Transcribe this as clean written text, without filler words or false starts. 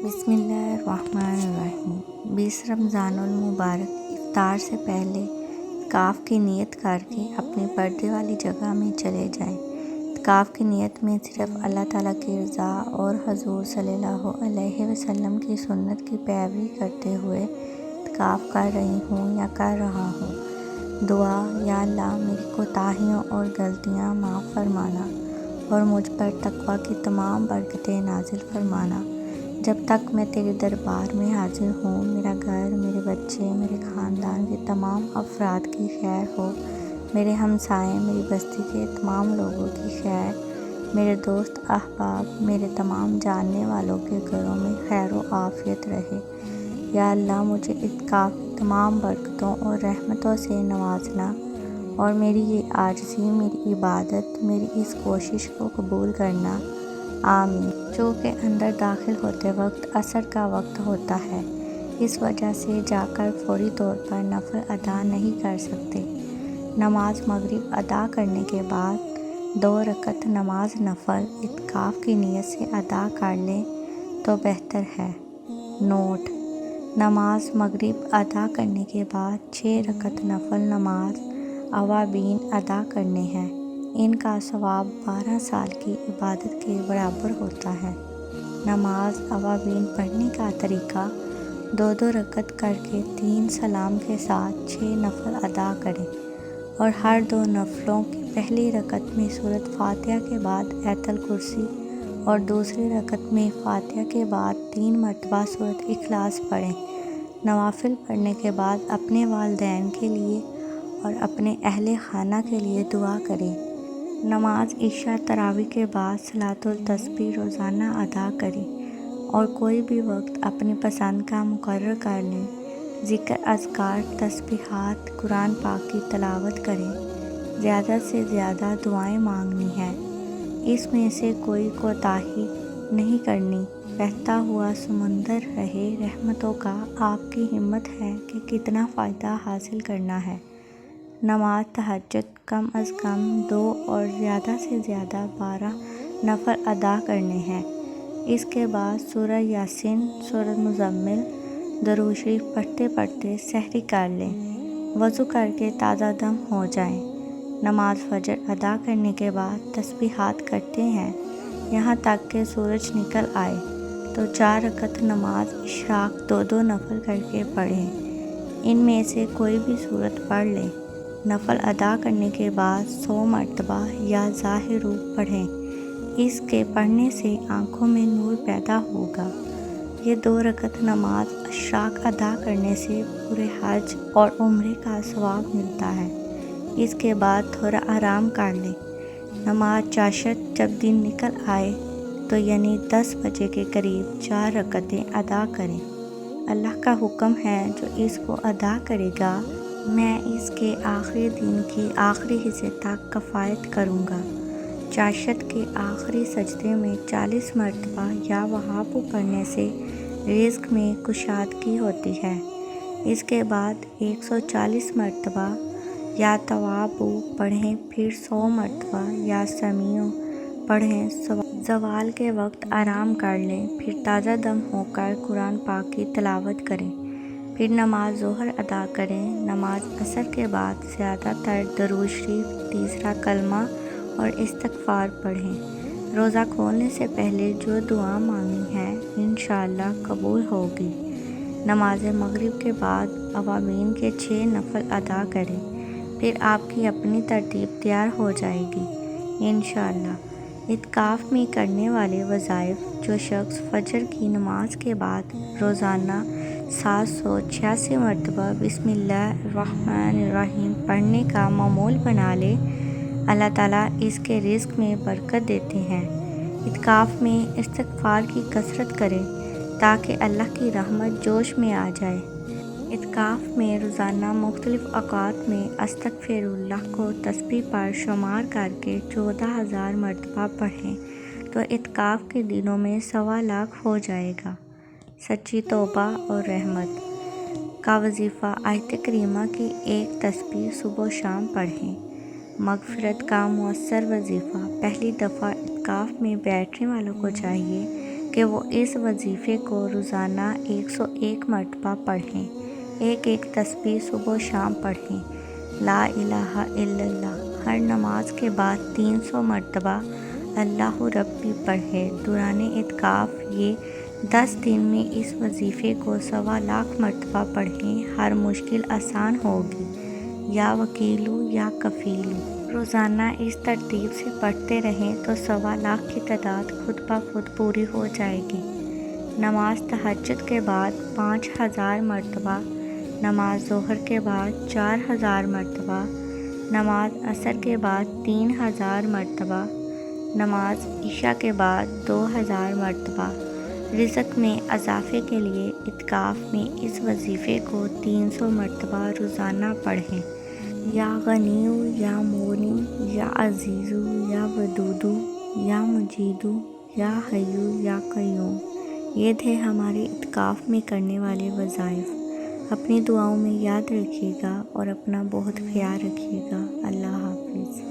بسم اللہ الرحمن الرحیم۔ 20 رمضان المبارک افطار سے پہلے اعتکاف کی نیت کر کے اپنی پردے والی جگہ میں چلے جائیں۔ اعتکاف کی نیت میں صرف اللہ تعالیٰ کی رضا اور حضور صلی اللہ علیہ وسلم کی سنت کی پیروی کرتے ہوئے اعتکاف کر رہی ہوں یا کر رہا ہوں۔ دعا: یا اللہ، میری کوتاہیوں اور غلطیاں معاف فرمانا اور مجھ پر تقویٰ کی تمام برکتیں نازل فرمانا۔ جب تک میں تیرے دربار میں حاضر ہوں، میرا گھر، میرے بچے، میرے خاندان کے تمام افراد کی خیر ہو، میرے ہمسائے، میری بستی کے تمام لوگوں کی خیر، میرے دوست احباب، میرے تمام جاننے والوں کے گھروں میں خیر و عافیت رہے۔ یا اللہ، مجھے اعتکاف کی تمام برکتوں اور رحمتوں سے نوازنا اور میری یہ عاجزی، میری عبادت، میری اس کوشش کو قبول کرنا، آمین۔ چونکہ اندر داخل ہوتے وقت عصر کا وقت ہوتا ہے، اس وجہ سے جا کر فوری طور پر نفل ادا نہیں کر سکتے۔ نماز مغرب ادا کرنے کے بعد 2 رکعت نماز نفل اعتکاف کی نیت سے ادا کر لیں تو بہتر ہے۔ نوٹ: نماز مغرب ادا کرنے کے بعد 6 رکعت نفل نماز اوابین ادا کرنے ہیں۔ ان کا ثواب 12 سال کی عبادت کے برابر ہوتا ہے۔ نماز اوابین پڑھنے کا طریقہ: 2 رکعت کر کے 3 سلام کے ساتھ 6 نفل ادا کریں اور ہر 2 نفلوں کی پہلی رکعت میں سورۃ فاتحہ کے بعد آیت الکرسی اور دوسری رکعت میں فاتحہ کے بعد 3 مرتبہ سورۃ اخلاص پڑھیں۔ نوافل پڑھنے کے بعد اپنے والدین کے لیے اور اپنے اہل خانہ کے لیے دعا کریں۔ نماز عشاء تراویح کے بعد صلاۃ التسبیح روزانہ ادا کریں اور کوئی بھی وقت اپنی پسند کا مقرر کر لیں۔ ذکر، اذکار، تسبیحات، قرآن پاک کی تلاوت کریں۔ زیادہ سے زیادہ دعائیں مانگنی ہیں۔ اس میں سے کوئی کوتاہی نہیں کرنی۔ بہتا ہوا سمندر رہے رحمتوں کا، آپ کی ہمت ہے کہ کتنا فائدہ حاصل کرنا ہے۔ نماز تہجد کم از کم 2 اور زیادہ سے زیادہ 12 نفل ادا کرنے ہیں۔ اس کے بعد سورہ یاسین، سورہ مزمل، درود شریف پڑھتے پڑھتے سحری کر لیں۔ وضو کر کے تازہ دم ہو جائیں۔ نماز فجر ادا کرنے کے بعد تسبیحات کرتے ہیں یہاں تک کہ سورج نکل آئے تو 4 رکعت نماز اشراق 2 نفل کر کے پڑھیں۔ ان میں سے کوئی بھی سورت پڑھ لیں۔ نفل ادا کرنے کے بعد 100 مرتبہ یا ظاہر پڑھیں۔ اس کے پڑھنے سے آنکھوں میں نور پیدا ہوگا۔ یہ 2 رکعت نماز اشراق ادا کرنے سے پورے حج اور عمرے کا ثواب ملتا ہے۔ اس کے بعد تھوڑا آرام کر لیں۔ نماز چاشت جب دن نکل آئے تو یعنی 10 بجے کے قریب 4 رکعتیں ادا کریں۔ اللہ کا حکم ہے، جو اس کو ادا کرے گا میں اس کے آخری دن کے آخری حصے تک کفایت کروں گا۔ چاشت کے آخری سجدے میں 40 مرتبہ یا وہاب پڑھنے سے رزق میں کشادگی ہوتی ہے۔ اس کے بعد 140 مرتبہ یا تواب پڑھیں، پھر 100 مرتبہ یا سمیع پڑھیں۔ زوال کے وقت آرام کر لیں، پھر تازہ دم ہو کر قرآن پاک کی تلاوت کریں۔ پھر نماز ظہر ادا کریں۔ نماز عصر کے بعد زیادہ تر درود شریف، تیسرا کلمہ اور استغفار پڑھیں۔ روزہ کھولنے سے پہلے جو دعا مانگنی ہے انشاءاللہ قبول ہوگی۔ نماز مغرب کے بعد اوابین کے 6 نفل ادا کریں، پھر آپ کی اپنی ترتیب تیار ہو جائے گی انشاءاللہ۔ اعتکاف میں کرنے والے وظائف: جو شخص فجر کی نماز کے بعد روزانہ 786 مرتبہ بسم اللہ الرحمن الرحیم پڑھنے کا معمول بنا لے، اللہ تعالیٰ اس کے رزق میں برکت دیتے ہیں۔ اعتکاف میں استغفار کی کثرت کریں تاکہ اللہ کی رحمت جوش میں آ جائے۔ اعتکاف میں روزانہ مختلف اوقات میں استغفر اللہ کو تسبیح پر شمار کر کے 14,000 مرتبہ پڑھیں تو اعتکاف کے دنوں میں 1,25,000 ہو جائے گا۔ سچی توبہ اور رحمت کا وظیفہ: آیت کریمہ کی ایک تسبیح صبح و شام پڑھیں۔ مغفرت کا مؤثر وظیفہ: پہلی دفعہ اعتکاف میں بیٹھنے والوں کو چاہیے کہ وہ اس وظیفے کو روزانہ 101 مرتبہ پڑھیں۔ ایک تسبیح صبح و شام پڑھیں۔ لا الہ الا اللہ۔ ہر نماز کے بعد 300 مرتبہ اللہ ربی پڑھیں۔ دوران اعتکاف یہ 10 دن میں اس وظیفے کو 1.25 مرتبہ پڑھیں۔ ہر مشکل آسان ہوگی۔ یا وکیلو یا کفیلو۔ روزانہ اس ترتیب سے پڑھتے رہیں تو 1.25 کی تعداد خود بخود پوری ہو جائے گی۔ نماز تہجد کے بعد 5000 مرتبہ، نماز ظہر کے بعد 4000 مرتبہ، نماز عصر کے بعد 3000 مرتبہ، نماز عشاء کے بعد 2000 مرتبہ۔ رزق میں اضافے کے لیے اعتکاف میں اس وظیفے کو 300 مرتبہ روزانہ پڑھیں۔ یا غنیو یا مغنی یا عزیزو یا ودودو یا مجیدو یا حیو یا قیوم۔ یہ تھے ہمارے اعتکاف میں کرنے والے وظائف۔ اپنی دعاؤں میں یاد رکھیے گا اور اپنا بہت خیال رکھیے گا۔ اللہ حافظ۔